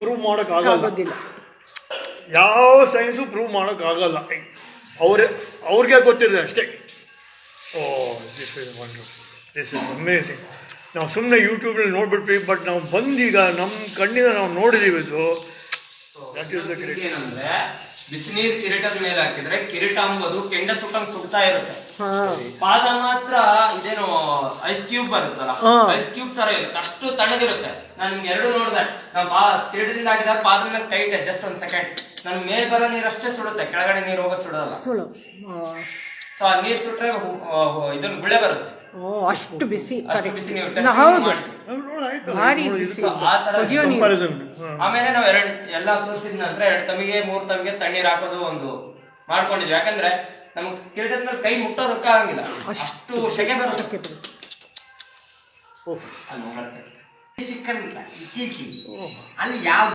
Prove ಮಾಡೋಕ್ಕಾಗಲ್ಲ. ಆಗೋದಿಲ್ಲ. ಯಾವ ಸೈನ್ಸು ಪ್ರೂವ್ ಮಾಡೋಕ್ಕಾಗಲ್ಲ. ಅವ್ರಿಗೆ ಗೊತ್ತಿದೆ ಅಷ್ಟೇ. Oh this is wonderful, this is amazing. ನಾವು ಸುಮ್ಮನೆ ಯೂಟ್ಯೂಬಲ್ಲಿ ನೋಡ್ಬಿಟ್ವಿ, ಬಟ್ ನಾವು ಬಂದೀಗ ನಮ್ಮ ಕಣ್ಣಿಂದ ನಾವು ನೋಡಿದೀವಿ. ಇದು ದಟ್ ಇಸ್ ದ ಗ್ರೇಟ್. ಏನಂದ್ರೆ ಬಿಸಿನೀರು ಕಿರೀಟದ ಮೇಲೆ ಹಾಕಿದ್ರೆ ಕಿರೀಟ ಅಂಬೋದು ಕೆಂಡ ಸುಟ್ಟಂಗ್ ಸುಡ್ತಾ ಇರುತ್ತೆ. ಪಾದ ಮಾತ್ರ ಇದೇನು ಐಸ್ ಕ್ಯೂಬ್ ಬರುತ್ತಲ್ಲ, ಐಸ್ ಕ್ಯೂಬ್ ತರ ಇರುತ್ತೆ, ಅಷ್ಟು ತಣ್ಣಗಿರುತ್ತೆ. ನಾನು ನಿಮ್ಗೆ ಎರಡು ನೋಡಿದೆ. ನಾವು ಕಿರೀಟದಿಂದ ಹಾಕಿದಾಗ ಪಾದದ ಮೇಲೆ ಕೈ ಇಟ್ಟೆ ಜಸ್ಟ್ ಒಂದ್ ಸೆಕೆಂಡ್. ನನ್ ಮೇಲೆ ಬರೋ ನೀರು ಅಷ್ಟೇ ಸುಡುತ್ತೆ, ಕೆಳಗಡೆ ನೀರು ಹೋಗೋದು ಸುಡೋಲ್ಲ. ಸೊ ಆ ನೀರ್ ಸುಟ್ರೆ ಇದೊಂದು ಗುಳೆ ಬರುತ್ತೆ. ಅಷ್ಟು ಬಿಸಿ. ನೀವು ಹೌದು, ಆಯ್ತು. ಭಾರಿ ಬಿಸಿ. ಆ ತರ Comparison. ಆಮೇಲೆ ನಾವು ಎಲ್ಲ ತೋರಿಸಿದ ನಂತರ 2 ತಮಿಗೆ 3 ತಮಿಗೆ ತಣ್ಣೀರ್ ಹಾಕೋದು ಒಂದು ಮಾಡ್ಕೊಂಡಿದ್ವಿ. ಯಾಕಂದ್ರೆ ನಮ್ಗೆ ಕಿರೀಟದ ಮೇಲೆ ಕೈ ಮುಟ್ಟೋದಕ್ಕಾಗಂಗಿಲ್ಲ, ಅಷ್ಟು ಸೆಕೆ ಬರುತ್ತೆ. ಅಲ್ಲಿ ಯಾವ